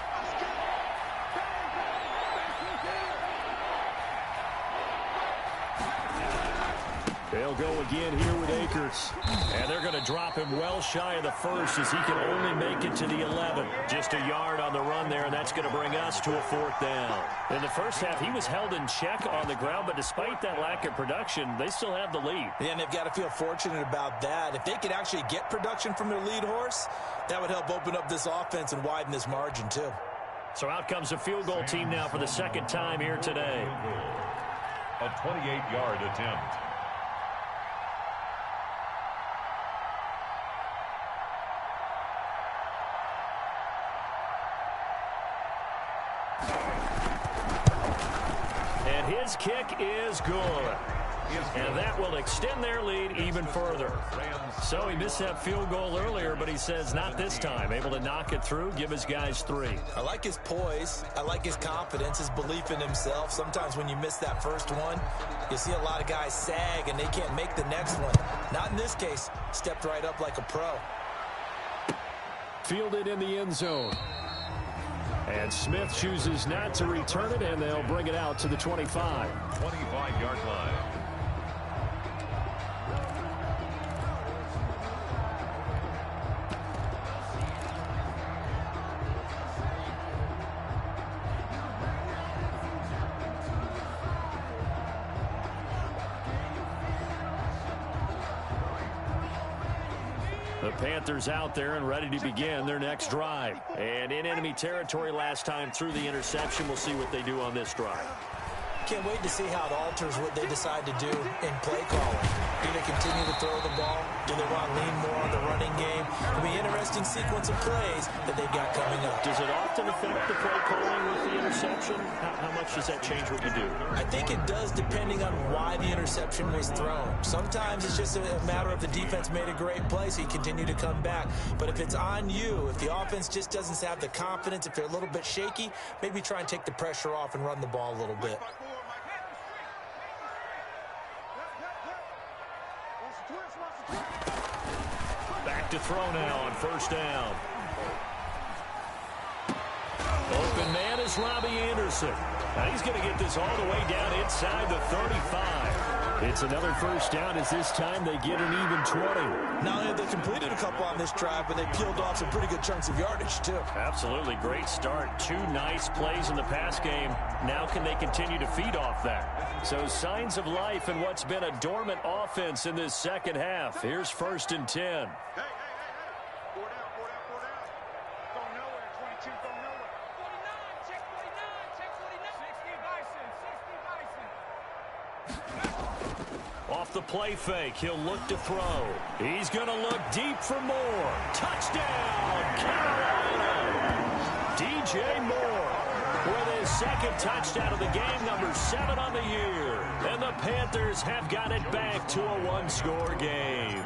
Speaker 1: They'll go again here with Akers. And they're going to drop him well shy of the first, as he can only make it to the 11. Just a yard on the run there, and that's going to bring us to a 4th down. In the first half, he was held in check on the ground, but despite that lack of production, they still have the lead.
Speaker 3: Yeah, and they've got to feel fortunate about that. If they could actually get production from their lead horse, that would help open up this offense and widen this margin too.
Speaker 1: So out comes the field goal team now for the second time here today.
Speaker 2: A 28-yard attempt.
Speaker 1: And his kick is good. And that will extend their lead even further. So he missed that field goal earlier, but he says not this time. Able to knock it through, give his guys 3.
Speaker 3: I like his poise. I like his confidence, his belief in himself. Sometimes when you miss that first one, you see a lot of guys sag and they can't make the next one. Not in this case. Stepped right up like a pro.
Speaker 1: Fielded in the end zone. And Smith chooses not to return it, and they'll bring it out to the 25.
Speaker 2: 25-yard line.
Speaker 1: The Panthers out there and ready to begin their next drive. And in enemy territory last time through the interception. We'll see what they do on this drive.
Speaker 3: Can't wait to see how it alters what they decide to do in play calling. Do they continue the throw the ball? Do they want to lean more on the running game? It'll be an interesting sequence of plays that they've got coming up.
Speaker 1: Does it often affect the play calling with the interception? How much does that change what you do?
Speaker 3: I think it does depending on why the interception was thrown. Sometimes it's just a matter of the defense made a great play, so you continue to come back. But if it's on you, if the offense just doesn't have the confidence, if they're a little bit shaky, maybe try and take the pressure off and run the ball a little bit.
Speaker 1: Back to throw now on first down. Open man is Robbie Anderson. Now he's going to get this all the way down inside the 35. It's another first down as this time they get an even 20.
Speaker 3: Not only have they completed a couple on this drive, but they peeled off some pretty good chunks of yardage, too.
Speaker 1: Absolutely great start. 2 nice plays in the pass game. Now can they continue to feed off that? So signs of life in what's been a dormant offense in this second half. Here's 1st and 10. Off the play fake, he'll look to throw. He's going to look deep for more. Touchdown, Carolina! DJ Moore with his 2nd touchdown of the game, number 7 on the year. And the Panthers have got it back to a 1-score game.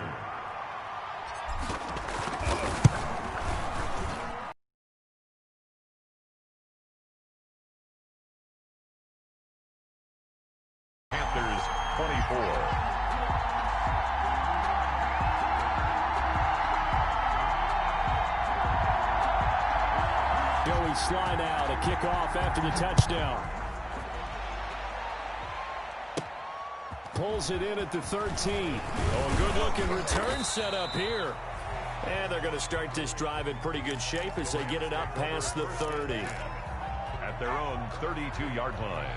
Speaker 2: Panthers 24.
Speaker 1: Joey Sly now to kick off after the touchdown. Pulls it in at the 13. Oh, good-looking return set up here. And they're going to start this drive in pretty good shape as they get it up past the 30.
Speaker 2: At their own 32-yard line.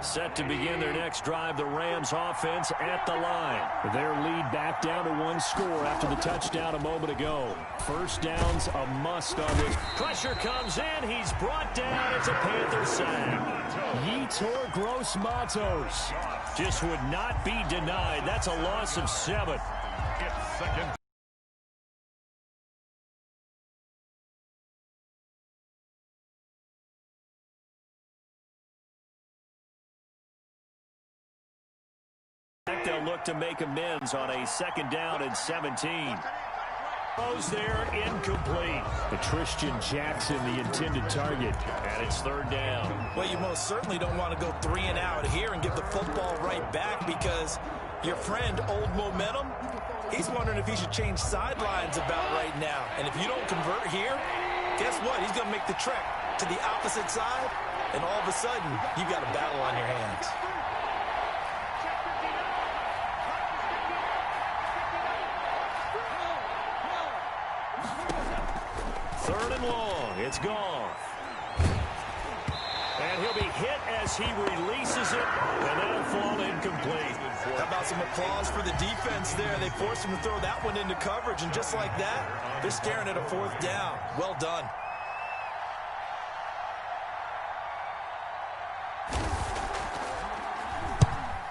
Speaker 1: Set to begin their next drive, the Rams offense at the line. Their lead back down to 1 score after the touchdown a moment ago. First down's a must on this. Pressure comes in. He's brought down. It's a Panther sack. Yetur Gross-Matos just would not be denied. That's a loss of 7.
Speaker 2: It's second.
Speaker 1: They'll look to make amends on a 2nd down and 17. Throws there, incomplete. Christian Jackson, the intended target, and it's 3rd down.
Speaker 3: Well, you most certainly don't want to go 3 and out here and give the football right back because your friend, Old Momentum, he's wondering if he should change sidelines about right now. And if you don't convert here, guess what? He's going to make the trek to the opposite side, and all of a sudden, you've got a battle on your hands.
Speaker 1: 3rd and long. It's gone. And he'll be hit as he releases it, and that'll fall incomplete.
Speaker 3: How about some applause for the defense there? They forced him to throw that one into coverage, and just like that, they're staring at a 4th down. Well done.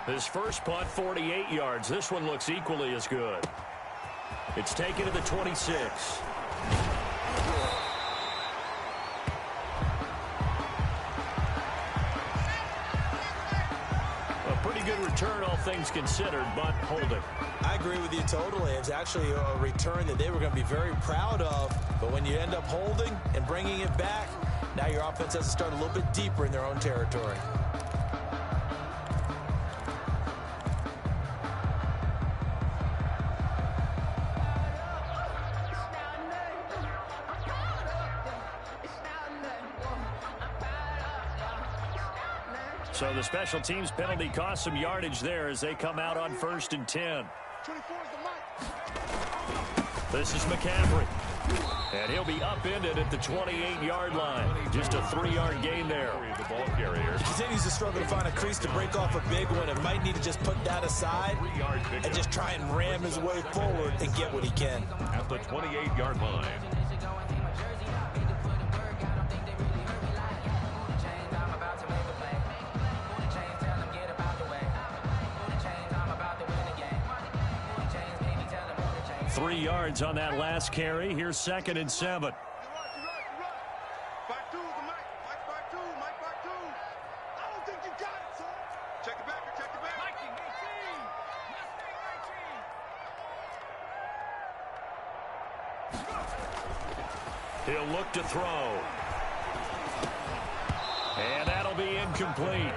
Speaker 1: His first punt, 48 yards. This one looks equally as good. It's taken to the 26. Good return, all things considered, but holding.
Speaker 3: I agree with you totally. It's actually a return that they were going to be very proud of, but when you end up holding and bringing it back, now your offense has to start a little bit deeper in their own territory.
Speaker 1: So the special teams penalty cost some yardage there as they come out on 1st and 10. This is McCaffrey. And he'll be upended at the 28-yard line. Just a 3-yard gain there.
Speaker 2: The ball carrier
Speaker 3: Continues to struggle to find a crease to break off a big one, and might need to just put that aside and just try and ram his way forward and get what he can.
Speaker 2: At the 28-yard line.
Speaker 1: Three yards on that last carry. Here's 2nd and 7. He'll look to throw. And that'll be incomplete.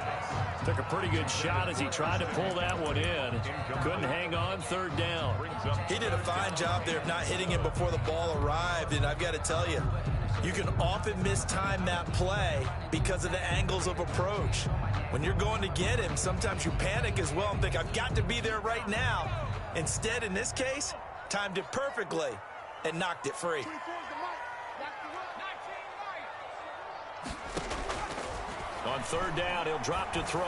Speaker 1: Took a pretty good shot as he tried to pull that one in. Couldn't hang on 3rd down.
Speaker 3: He did a fine job there of not hitting him before the ball arrived, and I've got to tell you, you can often mistime that play because of the angles of approach. When you're going to get him, sometimes you panic as well and think, I've got to be there right now. Instead, in this case, timed it perfectly and knocked it free.
Speaker 1: On 3rd down, he'll drop to throw.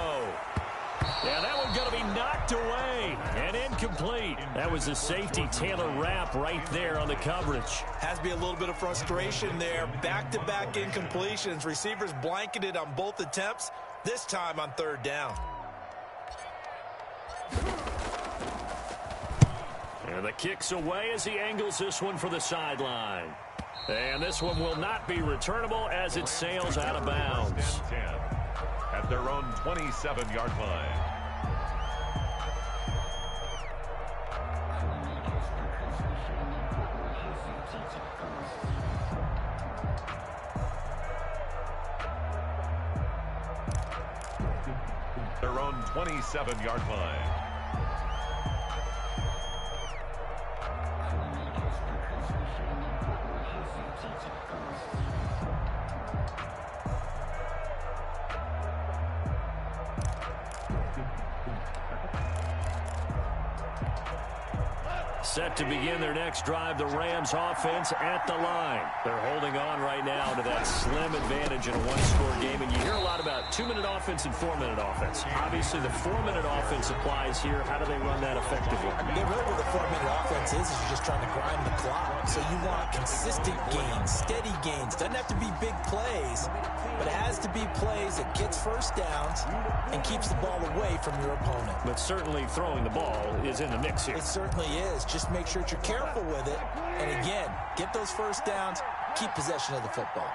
Speaker 1: Yeah, that one's going to be knocked away and incomplete. That was a safety Taylor Rapp right there on the coverage.
Speaker 3: Has to be a little bit of frustration there. Back-to-back incompletions. Receivers blanketed on both attempts, this time on 3rd down.
Speaker 1: And the kick's away as he angles this one for the sideline. And this one will not be returnable as it sails out of bounds.
Speaker 2: 10 at their own 27-yard line. Their own 27-yard line.
Speaker 1: Set to begin their next drive, the Rams offense at the line. They're holding on right now to that slim advantage in a one-score game. And you hear a lot about 2-minute offense and 4-minute offense. Obviously, the 4-minute offense applies here. How do they run that effectively?
Speaker 3: Yeah, really what the 4-minute offense is you're just trying to grind the clock. So you want consistent gains, steady gains. Doesn't have to be big plays, but it has to be plays that gets first downs and keeps the ball away from your opponent.
Speaker 1: But certainly throwing the ball is in the mix here.
Speaker 3: It certainly is. Just make sure that you're careful with it. And again, get those first downs, keep possession of the football.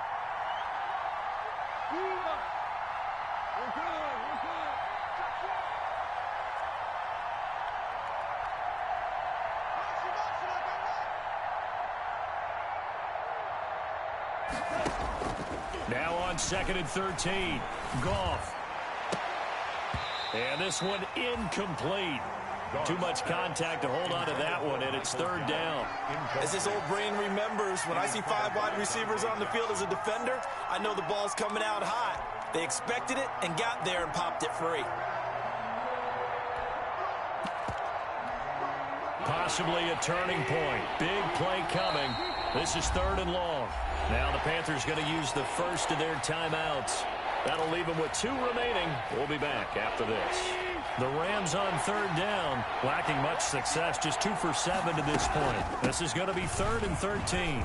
Speaker 1: Now on 2nd and 13, Goff. And this one incomplete. Too much contact to hold on to that one, and it's 3rd down.
Speaker 3: As this old brain remembers, when I see 5 wide receivers on the field as a defender, I know the ball's coming out hot. They expected it and got there and popped it free.
Speaker 1: Possibly a turning point. Big play coming. This is 3rd and long. Now the Panthers going to use the first of their timeouts. That'll leave them with 2 remaining. We'll be back after this. The Rams on 3rd down, lacking much success, just 2 for 7 to this point. This is going to be 3rd and 13.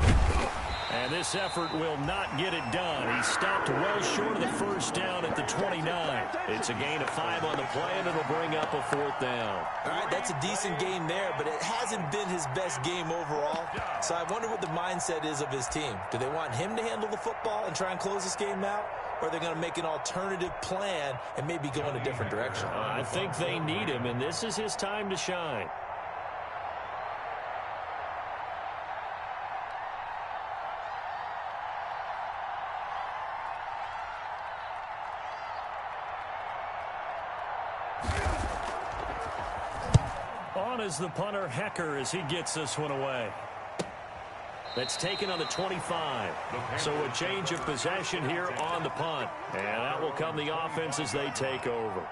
Speaker 1: And this effort will not get it done. He stopped well short of the first down at the 29. It's a gain of 5 on the play, and it'll bring up a 4th down.
Speaker 3: All right, that's a decent game there, but it hasn't been his best game overall. So I wonder what the mindset is of his team. Do they want him to handle the football and try and close this game out? Or are they going to make an alternative plan and maybe go in a different direction?
Speaker 1: I think they need him, and this is his time to shine. On is the punter, Hecker, as he gets this one away. That's taken on the 25. So a change of possession here on the punt. And that will come the offense as they take over.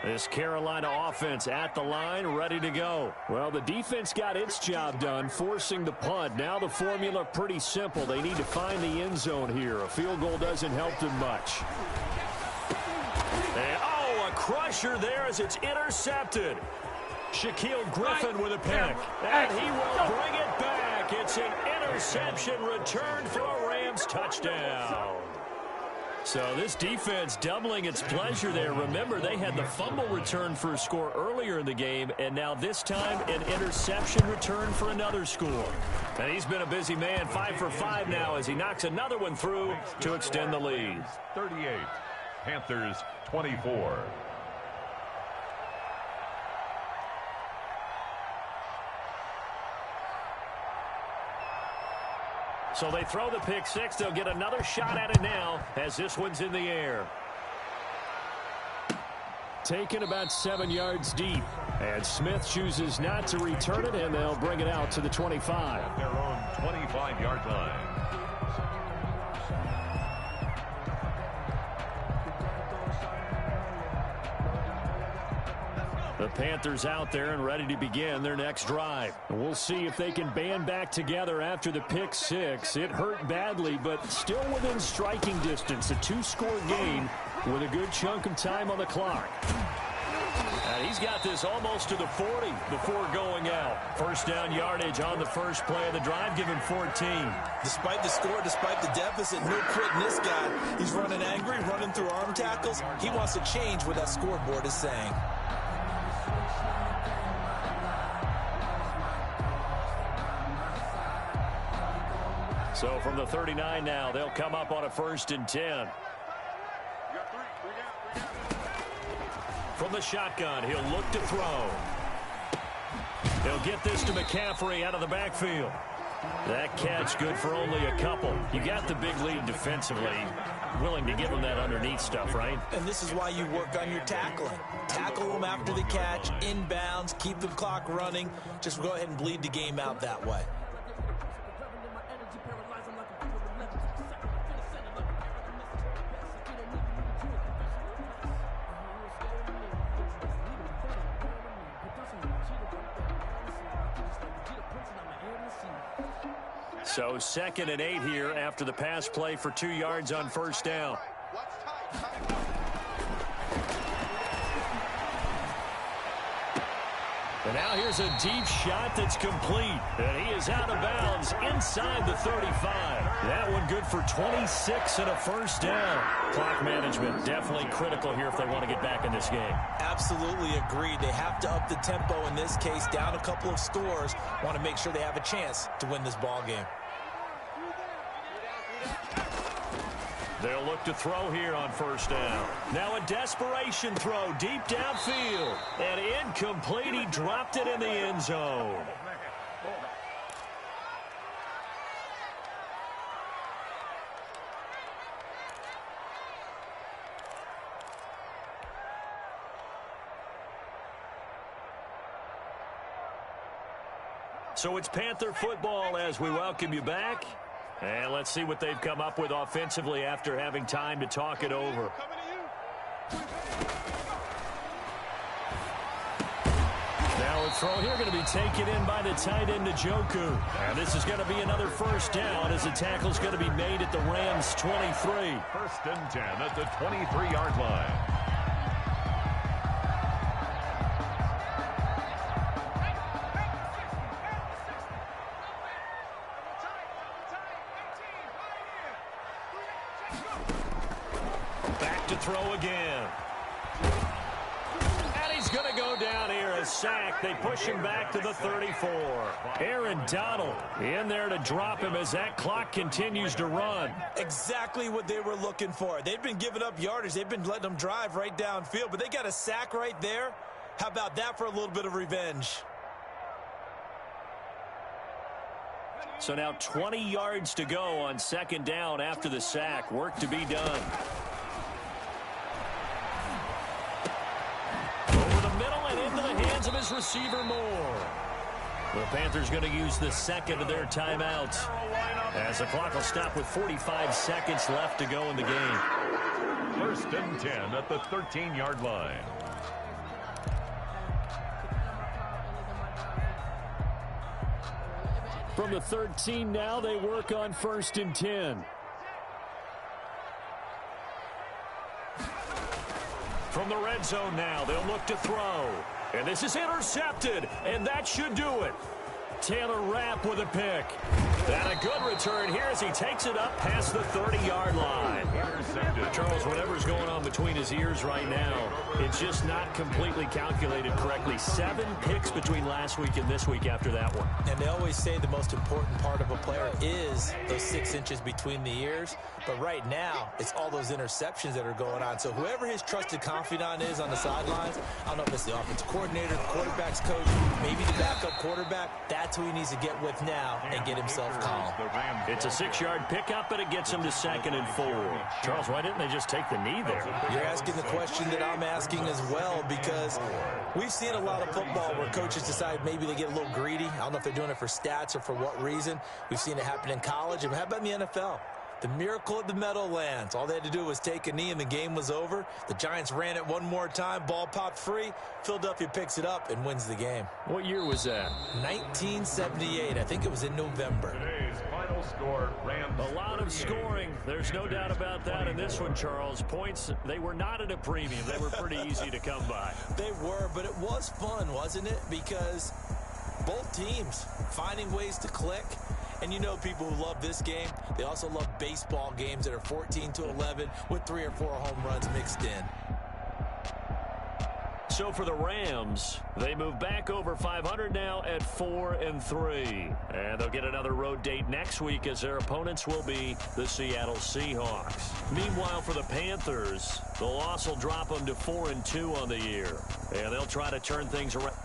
Speaker 1: This Carolina offense at the line, ready to go. Well, the defense got its job done, forcing the punt. Now the formula pretty simple. They need to find the end zone here. A field goal doesn't help them much. And, a crusher there as it's intercepted. Shaquille Griffin with a pick. And he will bring it back. It's an interception returned for a Rams touchdown. So this defense doubling its pleasure there. Remember, they had the fumble return for a score earlier in the game, and now this time an interception return for another score. And he's been a busy man, 5 for 5 now as he knocks another one through to extend the lead.
Speaker 2: 38, Panthers 24.
Speaker 1: So they throw the pick six. They'll get another shot at it now as this one's in the air. Taken about 7 yards deep. And Smith chooses not to return it, and they'll bring it out to the 25.
Speaker 2: At their own 25-yard line.
Speaker 1: The Panthers out there and ready to begin their next drive. And we'll see if they can band back together after the pick six. It hurt badly, but still within striking distance. A 2-score game with a good chunk of time on the clock. And he's got this almost to the 40 before going out. First down yardage on the first play of the drive, given 14.
Speaker 3: Despite the score, despite the deficit, no quitting this guy. He's running angry, running through arm tackles. He wants to change what that scoreboard is saying.
Speaker 1: So from the 39 now, they'll come up on a 1st and 10. From the shotgun, he'll look to throw. He'll get this to McCaffrey out of the backfield. That catch good for only a couple. You got the big lead defensively. Willing to give him that underneath stuff, right?
Speaker 3: And this is why you work on your tackling. Tackle them after the catch, inbounds, keep the clock running. Just go ahead and bleed the game out that way.
Speaker 1: So 2nd and 8 here after the pass play for 2 yards on first down. And now here's a deep shot that's complete. And he is out of bounds inside the 35. That one good for 26 and a first down. Clock management definitely critical here if they want to get back in this game.
Speaker 3: Absolutely agreed. They have to up the tempo in this case, down a couple of scores. Want to make sure they have a chance to win this ball game.
Speaker 1: They'll look to throw here on first down. Now a desperation throw deep downfield. And incomplete. He dropped it in the end zone. So it's Panther football as we welcome you back. And let's see what they've come up with offensively after having time to talk it over. Now a throw here going to be taken in by the tight end Njoku. And this is going to be another first down as the tackle's going to be made at the Rams 23.
Speaker 2: 1st and 10 at the 23-yard line.
Speaker 1: Throw again. And he's going to go down here. A sack. They push him back to the 34. Aaron Donald in there to drop him as that clock continues to run.
Speaker 3: Exactly what they were looking for. They've been giving up yardage. They've been letting them drive right downfield, but they got a sack right there. How about that for a little bit of revenge?
Speaker 1: So now 20 yards to go on 2nd down after the sack. Work to be done. Of his receiver Moore. The Panthers going to use the 2nd of their timeouts as the clock will stop with 45 seconds left to go in the game.
Speaker 2: 1st and 10 at the 13-yard line.
Speaker 1: From the 13 now, they work on 1st and 10. From the red zone now, they'll look to throw. And this is intercepted, and that should do it. Taylor Rapp with a pick. And a good return here as he takes it up past the 30-yard line. Charles, whatever's going on between his ears right now, it's just not completely calculated correctly. 7 picks between last week and this week after that one.
Speaker 3: And they always say the most important part of a player is those 6 inches between the ears. But right now, it's all those interceptions that are going on. So whoever his trusted confidant is on the sidelines, I don't know if it's the offensive coordinator, the quarterback's coach, maybe the backup quarterback, that's who he needs to get with now and get himself calm.
Speaker 1: It's a 6-yard pickup, but it gets him to 2nd and 4. Charles, why didn't they just take the knee there?
Speaker 3: You're asking the question that I'm asking as well, because we've seen a lot of football where coaches decide maybe they get a little greedy. I don't know if they're doing it for stats or for what reason. We've seen it happen in college. And how about in the NFL? The miracle of the Meadowlands. All they had to do was take a knee and the game was over. The Giants ran it one more time. Ball popped free. Philadelphia picks it up and wins the game.
Speaker 1: What year was that?
Speaker 3: 1978. I think it was in November.
Speaker 2: Today's final score, Rams.
Speaker 1: A lot of scoring. There's no doubt about that in this one, Charles. Points, they were not at a premium. They were pretty easy to come by.
Speaker 3: They were, but it was fun, wasn't it? Because both teams finding ways to click. And you know people who love this game, they also love baseball games that are 14-11 with 3 or 4 home runs mixed in.
Speaker 1: So for the Rams, they move back over 500 now at 4-3. And they'll get another road date next week as their opponents will be the Seattle Seahawks. Meanwhile, for the Panthers, the loss will drop them to 4-2 on the year. And they'll try to turn things around.